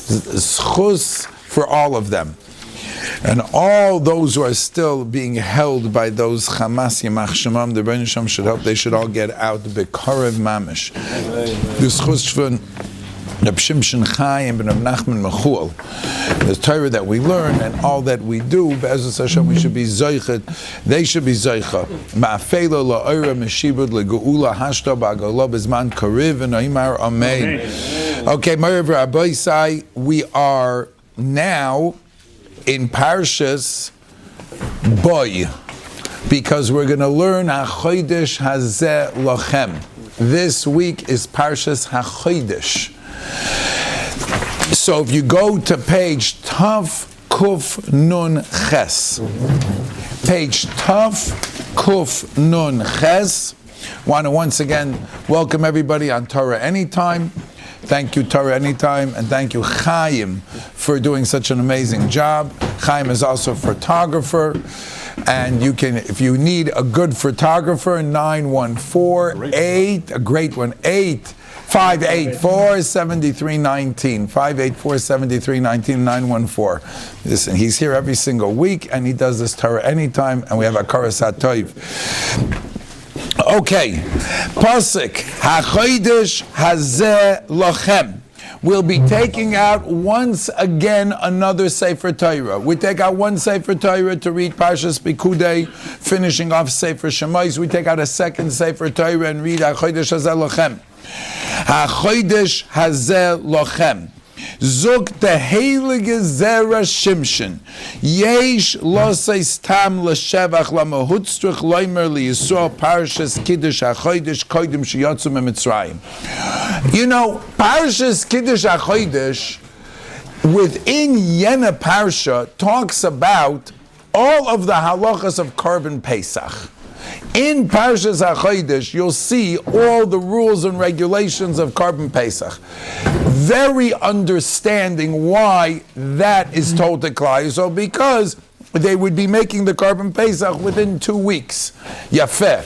Schus for all of them. And all those who are still being held by those Hamas Yamach Shemam, the Rebbeinu Shem should help, they should all get out. Bekarev Mamish. This Schus von Rabbi Shimshon Chaim and Rabbi Nachman Mechul. The Torah that we learn and all that we do, Be'ezus Hashem, we should be zoichet. They should be zoicha. Ma'afelo la'oira meshibud le'geula hashta ba'agolo bezman kariv and oimar amen. Okay, Ma'ariv Rabbi Sai, we are now in Parshas Boy, because we're going to learn HaChodesh Hazeh Lochem. This week is Parshas HaChodesh. So if you go to page Tav Kuf Nun Ches, page Tav Kuf Nun Ches, want to once again welcome everybody on Torah Anytime. Thank you, Torah Anytime, and thank you, Chaim, for doing such an amazing job. Chaim is also a photographer, and you can, if you need a good photographer, 914-8, a great one, 584-7319, 584-7319, 914. Listen, he's here every single week, and he does this Torah Anytime, and we have a Karas HaToiv. Okay, Pasuk HaChodesh Hazeh Lochem. We'll be taking out once again another Sefer Torah. We take out one Sefer Torah to read Parshas Pekudei, finishing off Sefer Shemais. We take out a second Sefer Torah and read HaChodesh Hazeh Lochem. HaChodesh Hazeh Lochem. Zog the heilige Zera Shimshon. Yesh loseis tam l'shevach lamahutzrich loimer liyisrael Parshas Kiddush HaChodesh koidim sheyatzu miMitzrayim. You know, Parshas Kiddush HaChodesh within Yena Parsha talks about all of the halachas of Korban Pesach. In Parshas HaChodesh, you'll see all the rules and regulations of Korban Pesach. Very understanding why that is told to Klal Yisrael, because they would be making the Korban Pesach within 2 weeks. Yafeh.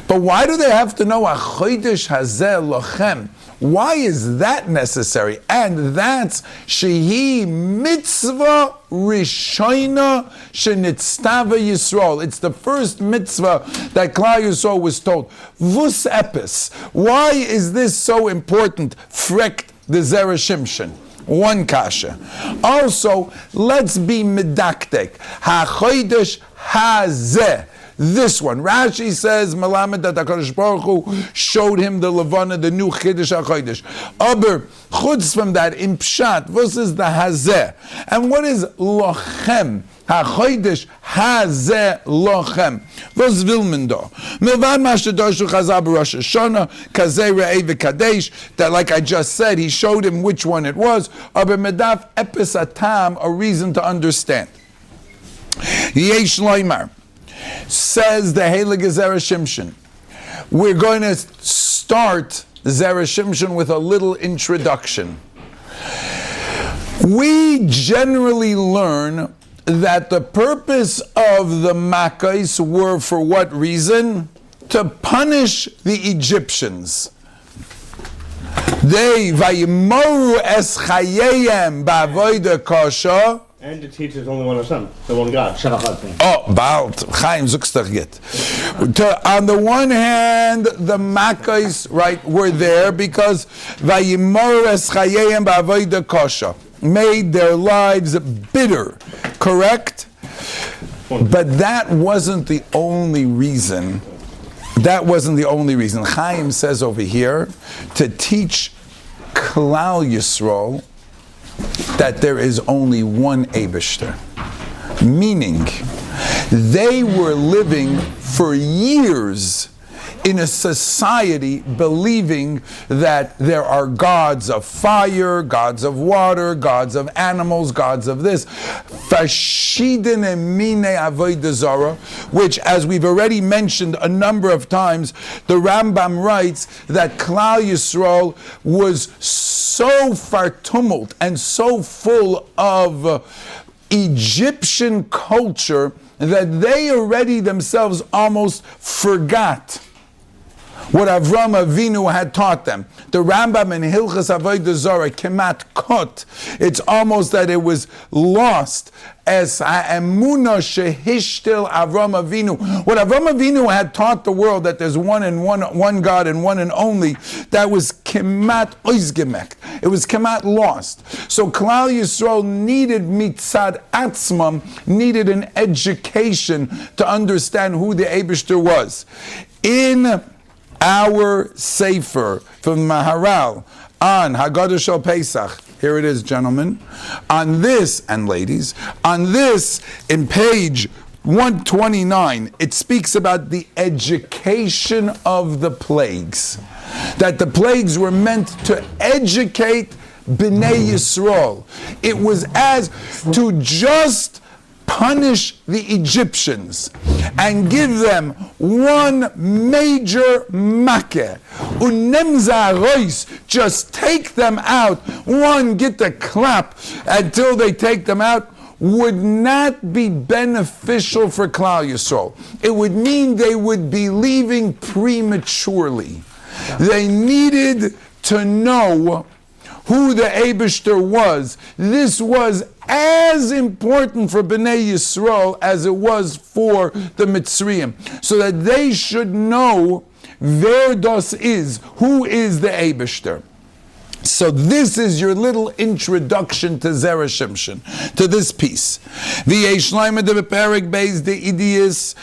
But why do they have to know HaChodesh Hazeh Lochem? Why is that necessary? And that's Shehi Mitzvah Rishona Shenitztava Yisrael. It's the first mitzvah that Klal Yisrael was told. Vus Epis. Why is this so important? Frekt the Zera Shimshon. One kasha. Also, let's be medaktek. HaChodesh Hazeh. This one, Rashi says, Malamed that HaKadosh Baruch Hu showed him the Levana, the new Chiddush HaChodesh. Aber, chutz from that, in Pshat, what is the Hazeh? And what is Lochem? HaChodesh Hazeh Lochem. Was will man da? Milvad Mashadosh Chazab Rosh Hashanah, Kazeh Re'eh V'Kadesh, that like I just said, he showed him which one it was. Aber Medaf Epis Atam, a reason to understand. Yesh Loimar. Says the Heilige Zera Shimshon. We're going to start Zera Shimshon with a little introduction. We generally learn that the purpose of the Makkos were for what reason? To punish the Egyptians. They vayimoru es chayeyem ba'avoda kasha. And to teach there's only one Hashem, the one God. Oh, Baal Chaim Zukstach. On the one hand, the Makkos, right, were there because Vayimor es Chayeyem ba'avoda kasha, made their lives bitter, correct? But that wasn't the only reason. That wasn't the only reason. Chaim says over here to teach Klal Yisrael that there is only one Eibishter. Meaning, they were living for years in a society believing that there are gods of fire, gods of water, gods of animals, gods of this. Which, as we've already mentioned a number of times, the Rambam writes that Klal Yisrael was so far tumult and so full of Egyptian culture that they already themselves almost forgot what Avram Avinu had taught them. The Rambam in Hilchas Avodah Zarah kemat kot. It's almost that it was lost. As ha'emunah shehishtil Avram Avinu. What Avram Avinu had taught the world, that there's one God and one and only, that was kemat oizgemekt. It was kemat lost. So Klal Yisrael needed mitzad atzmam, needed an education to understand who the Eibishter was. In our Sefer from Maharal on Haggadah Shel Pesach, here it is, gentlemen, on this, and ladies, on this, in page 129, it speaks about the education of the plagues. That the plagues were meant to educate Bnei Yisrael. It was as to just punish the Egyptians and give them one major makeh. Unemza rois, just take them out. One, get the clap until they take them out, would not be beneficial for Klal Yisrael. It would mean they would be leaving prematurely. They needed to know who the Eibishter was. This was as important for Bnei Yisrael as it was for the Mitzrayim, so that they should know wer das is, who is the Eibishter. So this is your little introduction to Zera Shimshon, to this piece. V'yesh lamed beperek beis de idias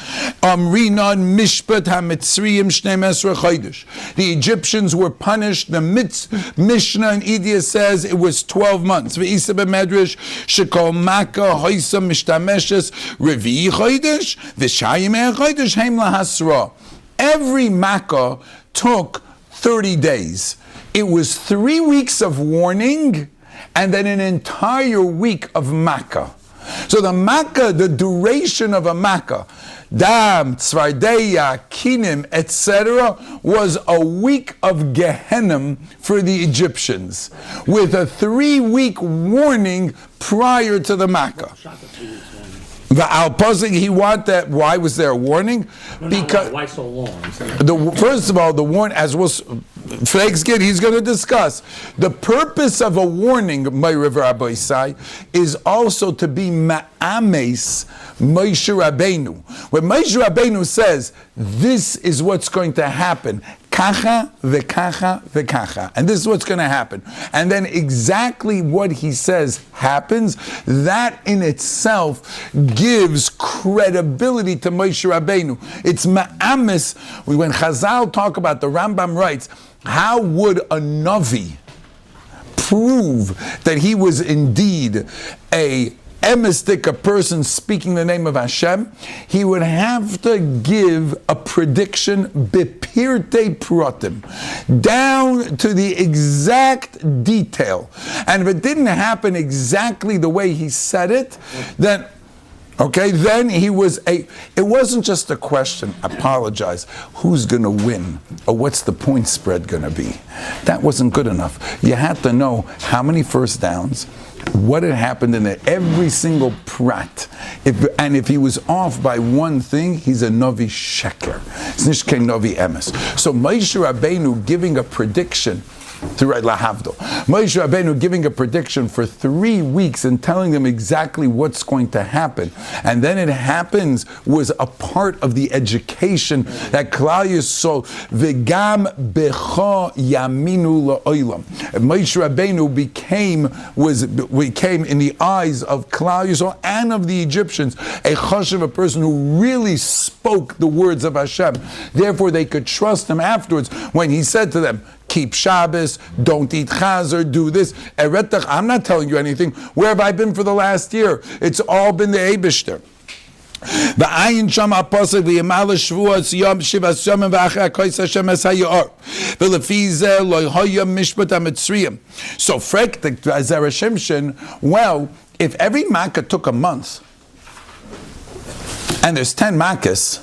amrinan mishpat hamitzriyim shnei mesra chodesh. The Egyptians were punished. The Mishnah in Idias says it was 12 months. V'isa Medrash shekol maka hoisa mishtameshes revi'i chodesh v'shayim chodesh heim lahasra. Every makkah took 30 days. It was 3 weeks of warning and then an entire week of makkah. So the makkah, the duration of a makkah, dam, tzvardeya, kinim, etc., was a week of Gehenna for the Egyptians, with a 3-week warning prior to the makkah. He want that. Why was there a warning? Because why so long? First of all, the warning, as we'll he's going to discuss, the purpose of a warning, my River Rabbi, is also to be ma'ames Moshe Rabbeinu. When Moshe Rabbeinu says, this is what's going to happen, kacha v'kacha v'kacha, and this is what's going to happen, and then exactly what he says happens, that in itself gives credibility to Moshe Rabbeinu. It's ma'ames. When Chazal talk about, the Rambam writes, how would a Navi prove that he was indeed a emistic, a person speaking the name of Hashem? He would have to give a prediction bepirtei pratim, down to the exact detail. And if it didn't happen exactly the way he said it, then he was it wasn't just a question, apologize, who's going to win, or what's the point spread going to be. That wasn't good enough. You had to know how many first downs, what had happened in there, every single prat. If he was off by one thing, he's a Novi Sheker. It's Nishke Novi Emes. So Moshe Rabbeinu giving a prediction, Moshe Rabbeinu giving a prediction for 3 weeks and telling them exactly what's going to happen, and then it happens, was a part of the education that Klal Yisrael v'gam becha yaminu la'olam. Moshe Rabbeinu became in the eyes of Klal Yisrael and of the Egyptians a chashuv, a person who really spoke the words of Hashem. Therefore, they could trust him afterwards when he said to them, keep Shabbos, don't eat chazer, do this. I'm not telling you anything. Where have I been for the last year? It's all been the Eibishter. V'ayin sham ha'posek v'yamala shvuas yom shivas yomim v'achar kois Hashem es ha'yor v'lefi zeh lo hoya mishpat ha'mitzriyim. So frek the Zera Shimshon, well, if every makkah took a month, and there's 10 makkahs,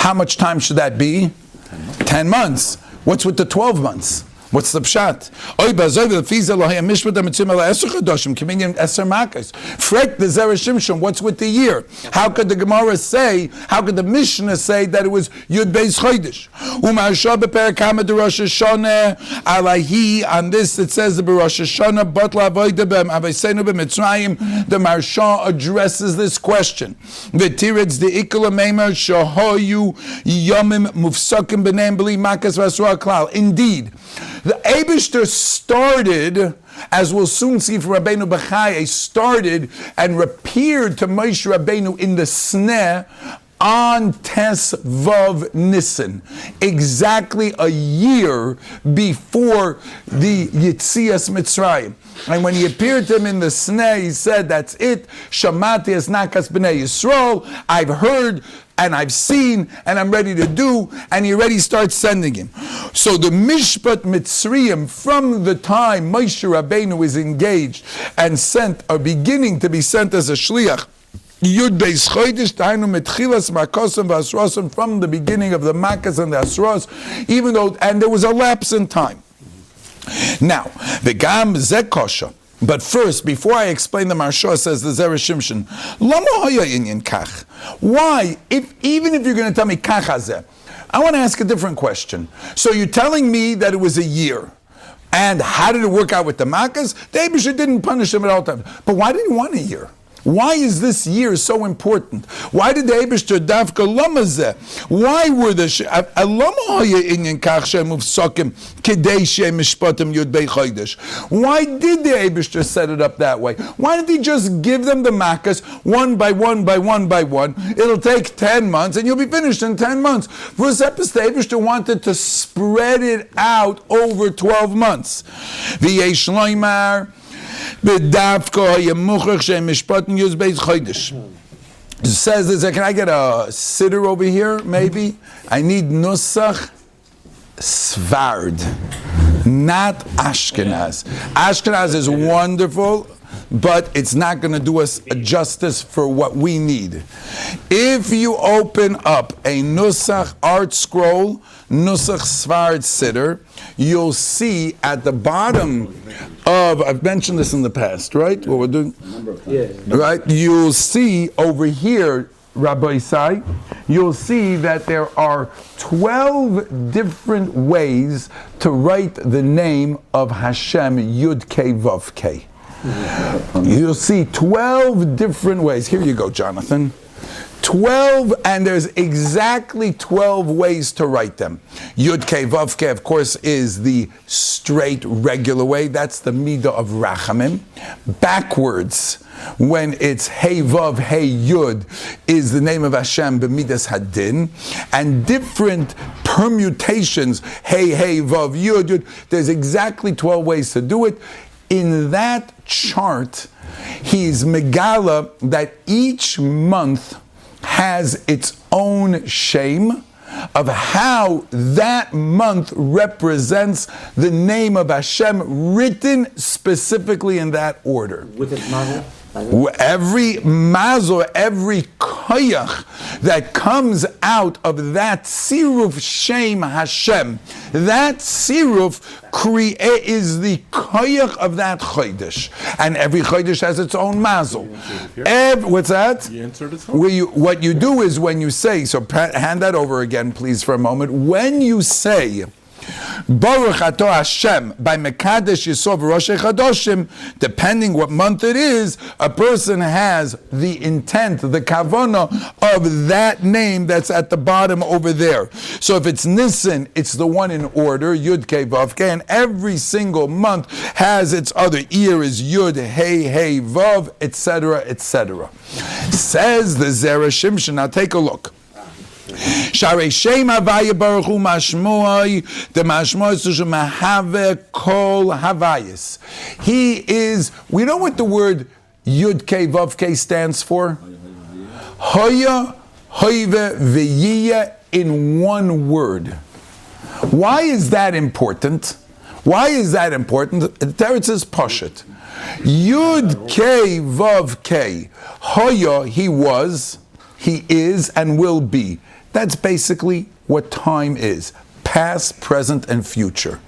how much time should that be? 10 months. What's with the 12 months? What's the pshat? Frek the Zera Shimshon. What's with the year? How could the Gemara say? How could the Mishnah say that it was Yud Beis Chodesh? On this it says the Rosh Hashanah Batla Avoda B'Avaseinu B'Mitzrayim. The Maharsha addresses this question. V'tiritz the Ikula Meimer Shahoyu Yomim Mufsakim B'Neim B'Li Makas V'Asra Klal. Indeed, the Eibishter started, as we'll soon see from Rabbeinu Bechai, started and appeared to Moshe Rabbeinu in the Sneh on Tes Vav Nisan, exactly a year before the Yitzias Mitzrayim. And when he appeared to him in the Sneh, he said, that's it, Shamati es nakas b'nei Yisrael, I've heard and I've seen and I'm ready to do, and he already starts sending him. So the Mishpat Mitzrayim, from the time Moshe Rabbeinu is engaged and sent, or beginning to be sent as a Shliach, Yud Beis Chodesh, Tainu Metchilas Makosim V'Asrosim, from the beginning of the Makas and the Asros, even though, and there was a lapse in time. Now, V'gam Zeh Kosha. But first, before I explain the Maharsha, says the Zera Shimshon, Lama Hoya Inyan Kach. Why, even if you're going to tell me Kach Hazeh, I want to ask a different question. So you're telling me that it was a year. And how did it work out with the Makas? The Eibusher didn't punish him at all times. But why did he want a year? Why is this year so important? Why did the Eibishter dafka lamazeh? Why were the Why did the Eibishter set it up that way? Why didn't he just give them the makas one by one by one by one? It'll take 10 months and you'll be finished in 10 months. For the Eibishter wanted to spread it out over 12 months. V'yesh loymar. It says this, can I get a sitter over here, maybe? I need Nusach Svard, not Ashkenaz. Ashkenaz is wonderful, but it's not going to do us justice for what we need. If you open up a Nusach art scroll, Nusach Svard sitter, you'll see at the bottom of, I've mentioned this in the past, right? What we're doing? Yeah. Right? You'll see over here, Rabbi Sai, you'll see that there are 12 different ways to write the name of Hashem, Yud Kei Vav Kei. You'll see 12 different ways. Here you go, Jonathan. 12, and there's exactly 12 ways to write them. Yud Kei Vav Kei, of course, is the straight, regular way. That's the Midah of Rachamim. Backwards, when it's Hey Vav, Hey Yud, is the name of Hashem, B'midas Hadin. And different permutations, Hey, Hey, Vav, Yud, Yud. There's exactly 12 ways to do it. In that chart, he's Megala that each month has its own shame of how that month represents the name of Hashem written specifically in that order. With its mazel? Every mazel, every koyach that comes out of that siruf Shem Hashem, that siruf is the koyach of that chodesh, and every chodesh has its own mazel. What's that? What you do is when you say, so hand that over again, please, for a moment. When you say Baruch Ato Hashem by Mekadesh Yisov Rosh Chadoshim, depending what month it is, a person has the intent, the kavanah of that name that's at the bottom over there. So if it's Nisan, it's the one in order, Yud Kei Vav Kei, and every single month has its other ear is Yud, Hey, Hey, Vav, etc., etc. Says the Zera Shimshon. Now take a look. Sharei Shem Havaya Baruch Hu Mashmoy, the Mashmoy Susha Mahave Kol Havayis. He is, we know what the word Yud Kei Vav Kei stands for? Hoya, Hoive, V'yiyah in one word. Why is that important? Why is that important? The Teretz is Poshet. Yud Kei Vav Kei. Hoya, he was, he is, and will be. That's basically what time is. past, present, and future.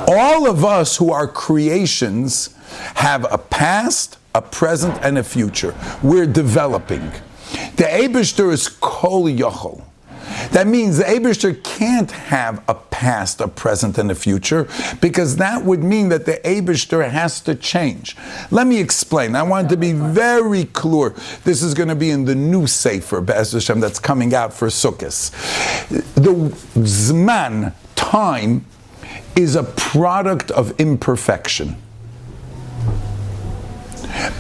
All of us who are creations have a past, a present, and a future. We're developing. The Eibishter is kol yochel. That means the Eibishter can't have a past, a present, and a future, because that would mean that the Eibishter has to change. Let me explain. I want to be very clear. This is going to be in the new Sefer, Bais Medrash Ohr Chaim, that's coming out for Sukkot. The Zman, time, is a product of imperfection.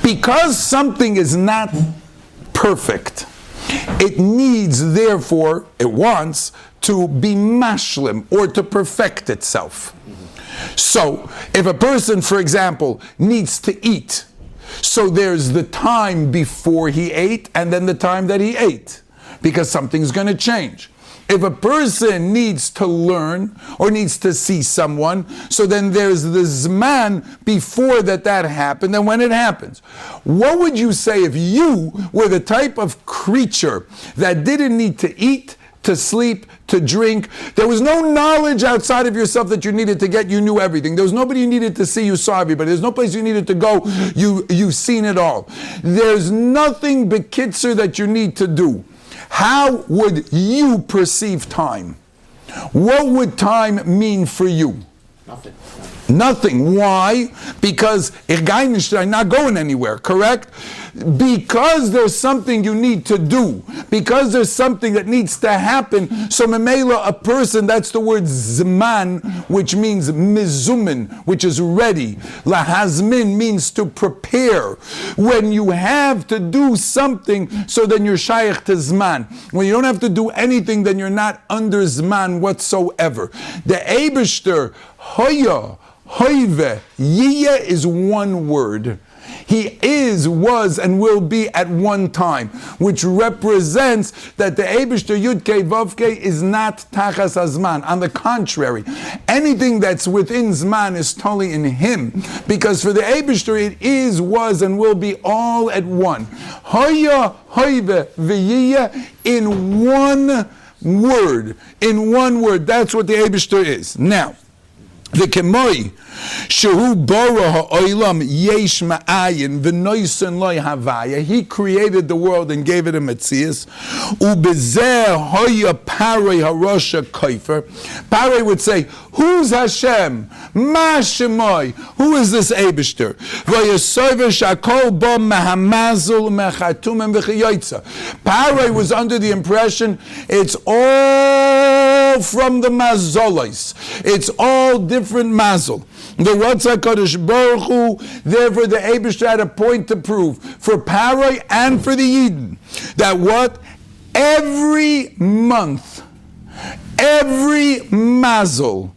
Because something is not perfect, it needs, therefore, it wants to be mashlim, or to perfect itself. So, if a person, for example, needs to eat, so there's the time before he ate, and then the time that he ate, because something's going to change. If a person needs to learn or needs to see someone, so then there's the zman before that happened and when it happens. What would you say if you were the type of creature that didn't need to eat, to sleep, to drink? There was no knowledge outside of yourself that you needed to get. You knew everything. There was nobody you needed to see. You saw everybody. There's no place you needed to go. You've seen it all. There's nothing bekitzer that you need to do. How would you perceive time? What would time mean for you? Nothing. Nothing. Why? Because I'm not going anywhere, correct? Because there's something you need to do. Because there's something that needs to happen. So memela, a person, that's the word zman, which means mizumin, which is ready. Lahazmin means to prepare. When you have to do something, so then you're shaykh to zman. When you don't have to do anything, then you're not under zman whatsoever. The Eibishter, hoya, hoive, yiyeh is one word. He is, was, and will be at one time, which represents that the Eibishter Yud-Kei Vav-Kei is not Tachas Azman. On the contrary, anything that's within Zman is totally in him, because for the Eibishter it is, was, and will be all at one. Hoya, hoive, v'yiyeh, in one word. In one word. That's what the Eibishter is. Now, the Kemoi, Shehu Bora Ha'olam Yesh Ma'ayin V'noisen Loi Havaya. He created the world and gave it a Metzias. Ubezeh Hoya Parei Harosha Koifer. Parei would say, who's Hashem? Ma Shemoi. Who is this Eibishter? V'yasover Shakol Bo Mahamazul Mechatumem V'chiyotza. Parei was under the impression it's all from the Mazolos. It's all different Mazol. The Ratzah Kadosh Baruch Hu, therefore the Eibishter had a point to prove for Paroi and for the Yidden, that what? Every month, every Mazol,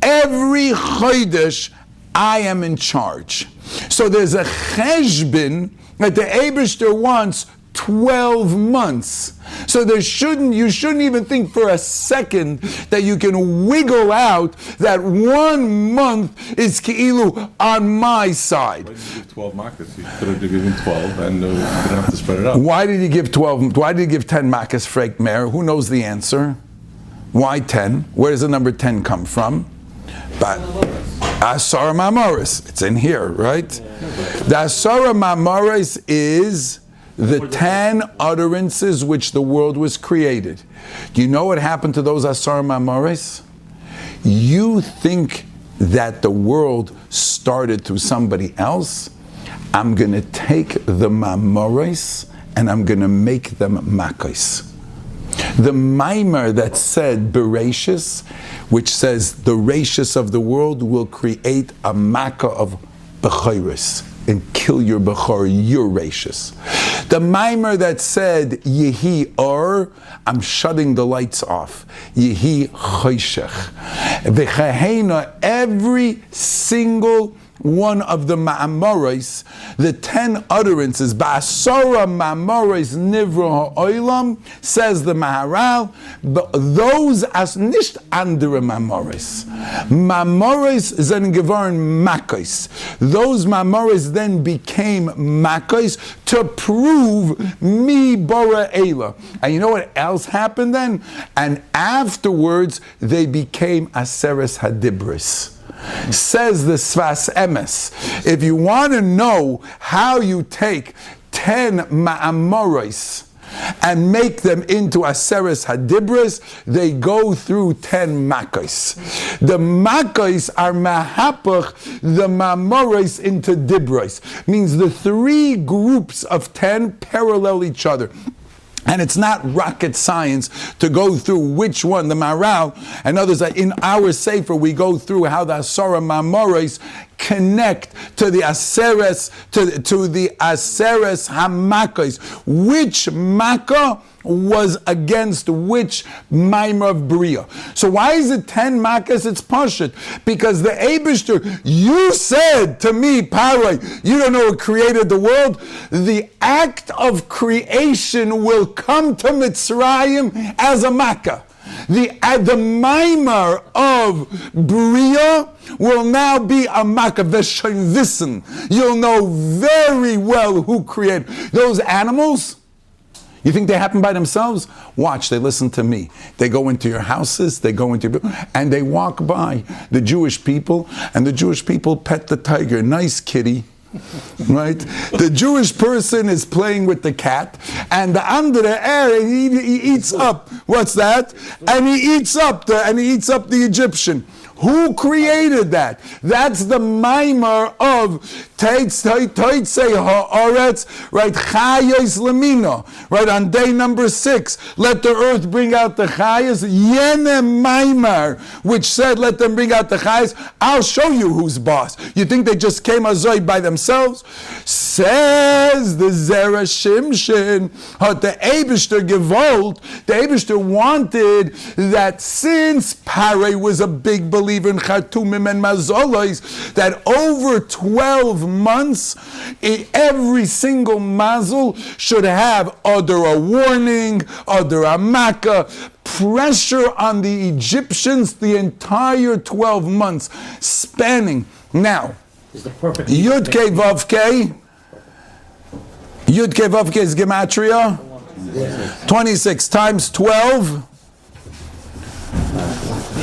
every Chodesh, I am in charge. So there's a cheshbin that the Eibishter wants 12 months. So you shouldn't even think for a second that you can wiggle out that 1 month is Ki'ilu on my side. Why did you give 12 makas? You could have given 12 and you didn't have to spread it out. Why did he give 12? Why did he give 10 makas, Freik Meir? Who knows the answer? Why 10? Where does the number 10 come from? But Asara Mamoris. It's in here, right? The Asara Mamoris is the 10 utterances which the world was created. Do you know what happened to those Asar Mamores? You think that the world started through somebody else? I'm going to take the Mamores and I'm going to make them Makos. The Maimer that said Bereshis, which says the Rashis of the world will create a Makkah of Bechoros and kill your Bechor, your Rashis. The Maimer that said Yehi Or, I'm shutting the lights off. Yehi Choshech. V'chahena, every single one of the ma'amoros, the 10 utterances, ba'asora ma'amoros nivra ha'olam, says the Maharal, but those as nicht andere ma'amoros. Ma'amoros zen geworden makos. Those ma'amoros then became makos to prove mi bara ela. And you know what else happened then? And afterwards, they became aseres hadibris. Says the Sfas Emes, if you want to know how you take 10 ma'amoros and make them into aseres hadibris, they go through 10 makos. The makos are mahapach the ma'amoros into dibros. Means the 3 groups of 10 parallel each other. And it's not rocket science to go through which one, the Maharal and others. In our Sefer, we go through how the Asara Ma'amoros connect to the Aseres, to the Aseres Hamakos. Which Makkah was against which Maimer of Bria. So why is it 10 Makkahs? It's Parshas. Because the Eibishter, you said to me, Parai, you don't know who created the world. The act of creation will come to Mitzrayim as a Makkah. The Maimer of Bria will now be a Makkah. Veshoin. You'll know very well who created those animals. You think they happen by themselves? Watch, they listen to me. They go into your houses, they go into your, and they walk by the Jewish people, and the Jewish people pet the tiger. Nice kitty. Right? The Jewish person is playing with the cat, and the andere he eats up. What's that? And he eats up the Egyptian. Who created that? That's the Maimer of Toitzei Ha'aretz, right? Chayos Lemino, right? On day number 6, let the earth bring out the Chayos. Yene Maimer, which said, let them bring out the Chayos. I'll show you who's boss. You think they just came azoi by themselves? Says the Zera Shimshon, the Eibishter Gewalt, the Eibishter wanted that since Parei was a big believer in Chartumim and Mazolos, that over 12 months, every single Mazel should have either a warning, either a Makkah, pressure on the Egyptians the entire 12 months, spanning. Now, Yud Kei Vav Kei is Gematria, 26 times 12.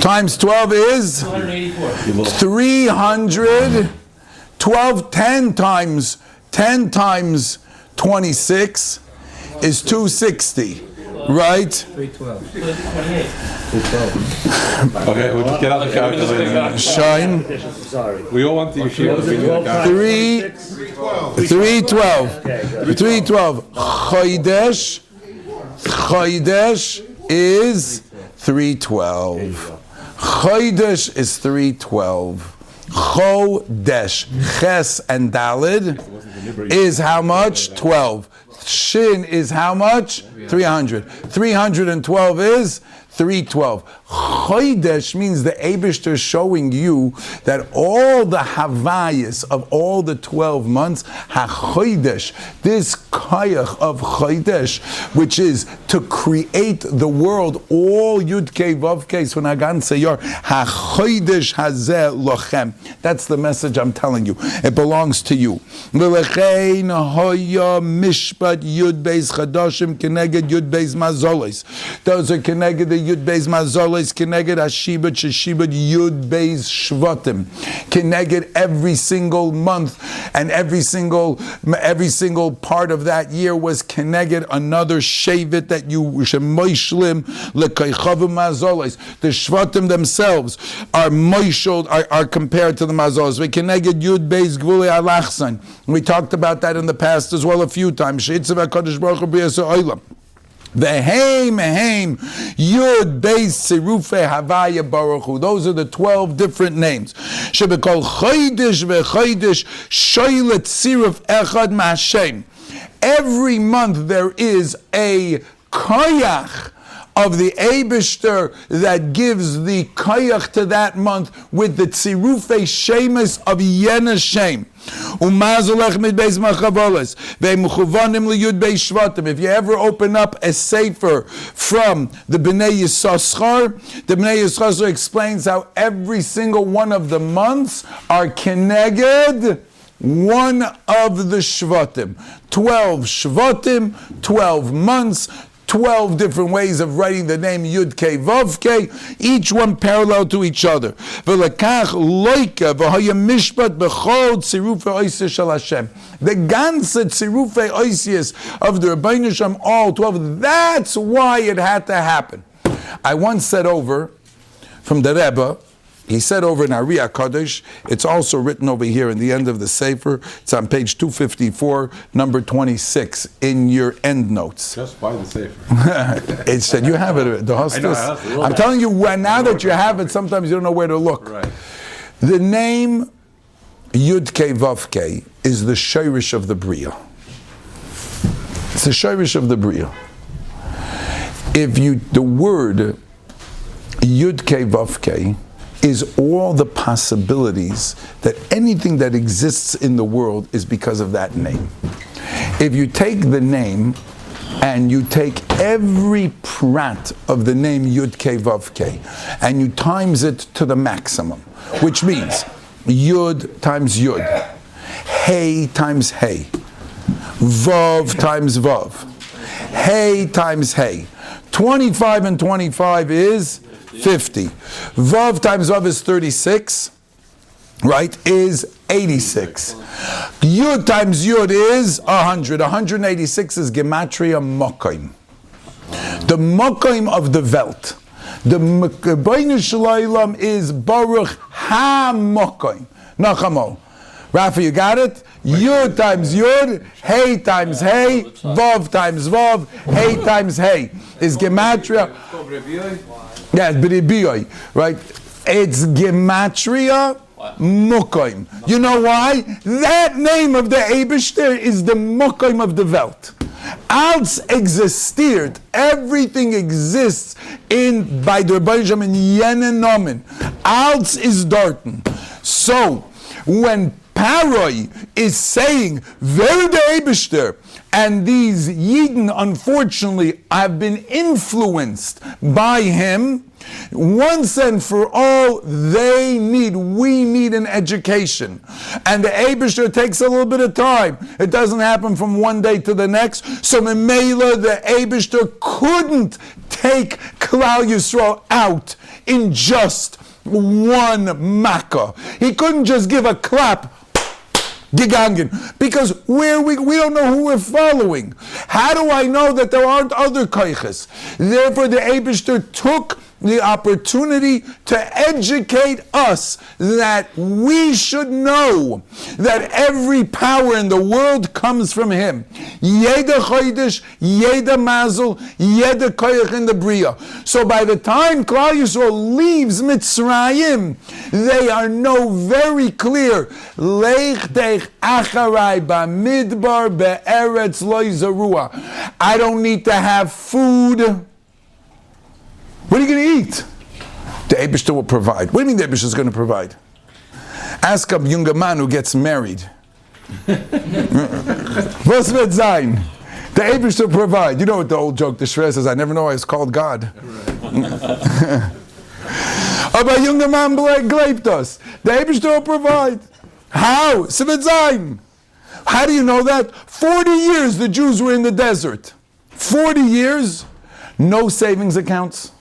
Times 12 is 300. 10 times 26 is 260, right? 312. Okay, we'll just get out the calculator. Shine. We all want the Yeshiva. 312. Chodesh is 312. Chodesh is 312. Chodesh, Ches and Dalid is how much? 12. Shin is how much? 300. 312 is 312. Chodesh means the Eibishter showing you that all the Havayas of all the 12 months, HaChodesh, this Kayach of Chodesh, which is to create the world, all Yud Kei Vav Kei, so Nagan Seyor, HaChodesh Hazeh Lochem. That's the message I'm telling you. It belongs to you. V'lechein hoya mishpat Yud Beis Chadashim keneged Yud Beis Mazolos. Those are keneged the Yud Beis Mazolos, keneged Ashibet Sheshibet Yud Beis Shvatim, keneged every single month and every single part of that year was keneged another Shevet that you shemoishlim lekaychavim Mazolos. The Shvatim themselves are moishled, are compared to the Mazolos. We keneged Yud Beis Gvulei Alachsan. We talked about that in the past as well a few times. Sheitzav HaKadosh Baruch Hu B'Yaseh Olam. Veheim, Yud Beis Tzirufei Havaya Baruch Hu. Those are the 12 different names. Shebekol Chodesh veChodesh Shoylet Tziruf Echad Ma'Hashem. Every month there is a koyach of the Eibishter that gives the koyach to that month with the tzirufei shemes of Yena Shem. If you ever open up a sefer from the Bnei Yisachar, the Bnei Yisachar explains how every single one of the months are keneged one of the Shvatim. 12 Shvatim, 12 months, 12 different ways of writing the name Yud Kei Vav Kei, each one parallel to each other. The ganze tzirufei oisius of the Rabbeinu Shem, all 12, that's why it had to happen. I once said over from the Rebbe, he said over in Ari HaKadosh, it's also written over here in the end of the Sefer, it's on page 254, number 26, in your end notes. Just buy the Sefer. It said, you have it, the hostess. I'm telling you, now that you have it, sometimes you don't know where to look. Right. The name Yud Kei Vav Kei is the Sheirish of the Bria. It's the Sheirish of the Bria. The word Yud Kei Vav Kei is all the possibilities that anything that exists in the world is because of that name. If you take the name and you take every prat of the name Yud Kei Vav Kei and you times it to the maximum, which means Yud times Yud, Hey times Hey, Vav times Vav, Hey times Hey. 25 and 25 is 50. Vav times Vav is 36, right, is 86. Yud times Yud is 100. 186 is Gematria Mokoim. The Mokoim of the Welt. The Beinu Shalaylam is Baruch HaMokoim. Nachamo. Rafa, you got it? Yud times Yud, Hey times Hey, Vav times Vav, Hey times Hey is Gematria. Yeah, B'ribiyoi, right? It's Gematria Mokoim. You know why? That name of the Eibishter is the Mokoim of the Welt. Als existiert, everything exists by the Berger in Yenen Nomen. Als is Dorten. So, when Paroi is saying, "Wer der Eibishter," and these Yidden, unfortunately, have been influenced by him, once and for all, we need an education. And the Eibishter takes a little bit of time. It doesn't happen from one day to the next. So Memela, the Eibishter couldn't take Klal Yisrael out in just one makkah. He couldn't just give a clap, gegangen, because we don't know who we're following. How do I know that there aren't other koiches? Therefore, the Eibishter took the opportunity to educate us that we should know that every power in the world comes from him. Yeda chodesh, yeda mazel, yeda koyach in the bria. So by the time Klal Yisrael leaves Mitzrayim, they are know very clear, Leich teich acharai b'midbar be'eretz lo yizarua. I don't need to have food. What are you going to eat? The Eibishter will provide. What do you mean the Eibishter is going to provide? Ask a younger man who gets married. Was wird sein? The Eibishter will provide. You know what the old joke, the Shreya says, I never know I was called God. Aber junger Mann gleibt das. The Eibishter will provide. How? Es wird sein. How do you know that? 40 years the Jews were in the desert. 40 years, no savings accounts.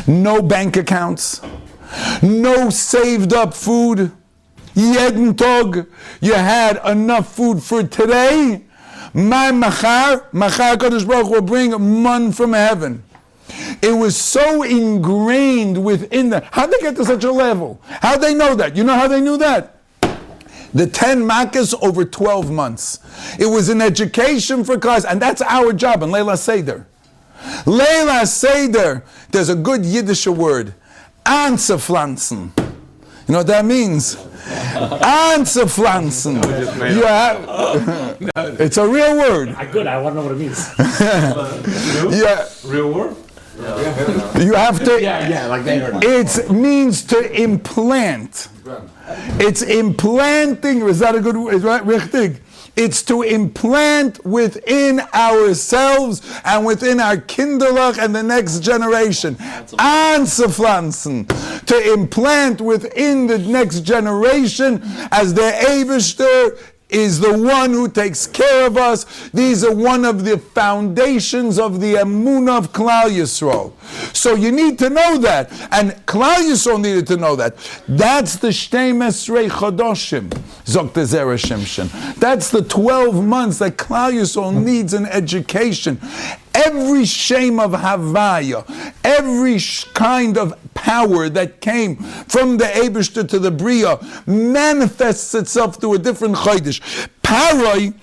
No bank accounts, no saved up food. Jeden Tag, you had enough food for today. My machar Kadosh Baruch will bring man from heaven. It was so ingrained within them. How'd they get to such a level? How'd they know that? You know how they knew that? The 10 makkahs over 12 months. It was an education for class, and that's our job in Leila Seder. Leila Seder, there's a good Yiddish word, anzupflanzen. You know what that means? Anzupflanzen. It's a real word. Good, I want to know what it means. Yeah. Real word? You have to. Yeah, like they heard. It means to implant. It's implanting. Is that a good word? Is that richtig? It's to implant within ourselves and within our kinderlach and the next generation. Anzupflanzen. To implant within the next generation as the Eibishter is the one who takes care of us. These are one of the foundations of the Emunah of Klal Yisrael. So you need to know that. And Klal Yisrael needed to know that. That's the Shtei Mesrei Chodoshim, Zok the Zera Shimshon. That's the 12 months that Klal Yisrael needs an education. Every shame of Havaya, every kind of power that came from the Eibishter to the Bria manifests itself through a different Chodesh. Paroi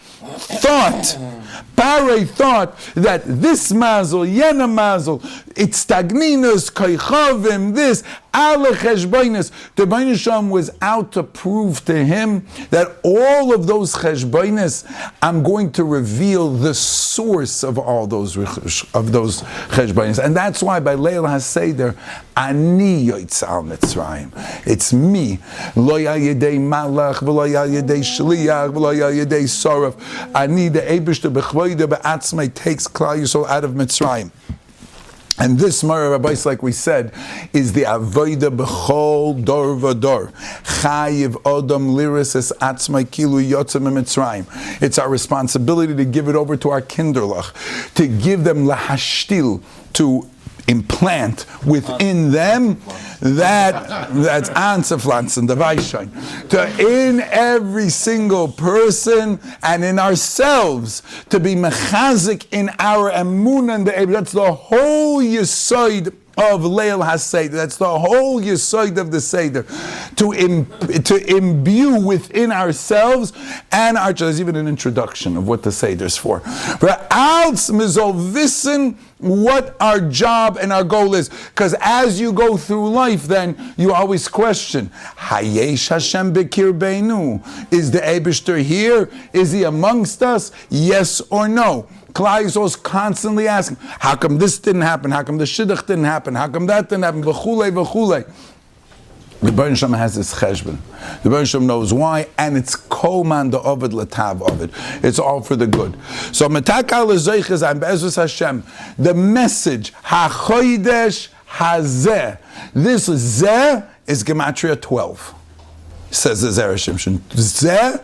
thought that this mazel, yena mazel, it's stagninus, koichavim, this, ale cheshboinus. The Rebbeinu Shalom was out to prove to him that all of those cheshboinus, I'm going to reveal the source of all those cheshboinus. And that's why by Leil HaSeder, Ani yotzal Mitzrayim. It's me. Lo yedei malach, v'lo yedei shliach, v'lo yedei soraf. Ani the Eibishter b'chvoide b'atzmai takes Klal Yisrael out of Mitzrayim. And this Mara Rabbi, like we said, is the avoda b'chol dor v'dor. Chayiv odom liris es atzmai kilu yotzem Mitzrayim. It's our responsibility to give it over to our kinderlach, to give them lahashtil, to implant within them that's anzupflanzen, the Weishain. To in every single person and in ourselves to be mechazik in our emunah and the Eibishter. That's the whole yesod of Leil HaSeder. That's the whole yesod of the Seder. To imbue within ourselves and our. There's even an introduction of what the Seder is for. Als mizol wissen what our job and our goal is. Because as you go through life, then you always question, Hayesh Hashem b'kirbeinu. Is the Eibishter here? Is he amongst us? Yes or no? Klal Yisrael is constantly asking, how come this didn't happen? How come the shidduch didn't happen? How come that didn't happen? V'chulei, v'chulei. The Berger has this cheshbon. The Berger knows why, and it's koman the ovid latav ovid. It's all for the good. So metakal lezoiches and be'ezus Hashem. The message hachodesh hazeh. This zeh is gematria 12. Says the Zera Shimshon. Zeh.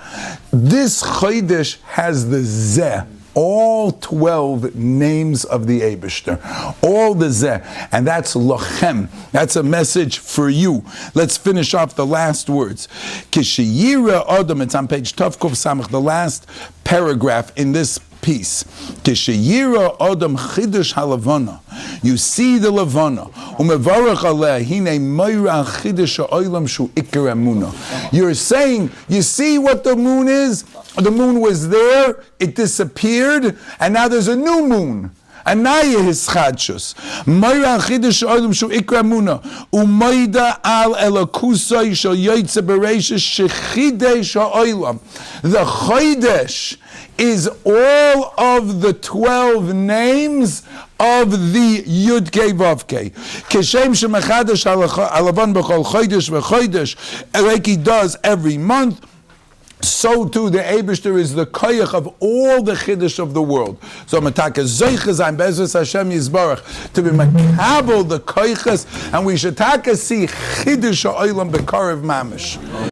This chodesh has the zeh. All 12 names of the Eibishter, all the Zeh, and that's lochem. That's a message for you. Let's finish off the last words. Kishiyira Adam, it's on page Tavkov Samach, the last paragraph in this piece. Kishiyira Adam Chidush HaLavana. You see the Lavana. Umevarach aleh hine moira chidush ha'olam shu ikar emuna. You're saying, you see what the moon is? The moon was there, it disappeared, and now there's a new moon. Anaya his chadshus. Moira chidush ha'olam shu ikar emuna. Umoida al elakusai shal yoytze bereishis shechidesh ha'olam. The chodesh is all of the 12 names of the Yud Kei Vav Kei. Keshem shemachadash alavan b'chol chodesh v'chodesh, like he does every month. So too the Eibishter is the koyach of all the chiddush of the world. So mataka zoiches ein bezus Hashem Yisbarach to be makabel the koyches, and we should taka see chiddush ha'olam b'karev mamish.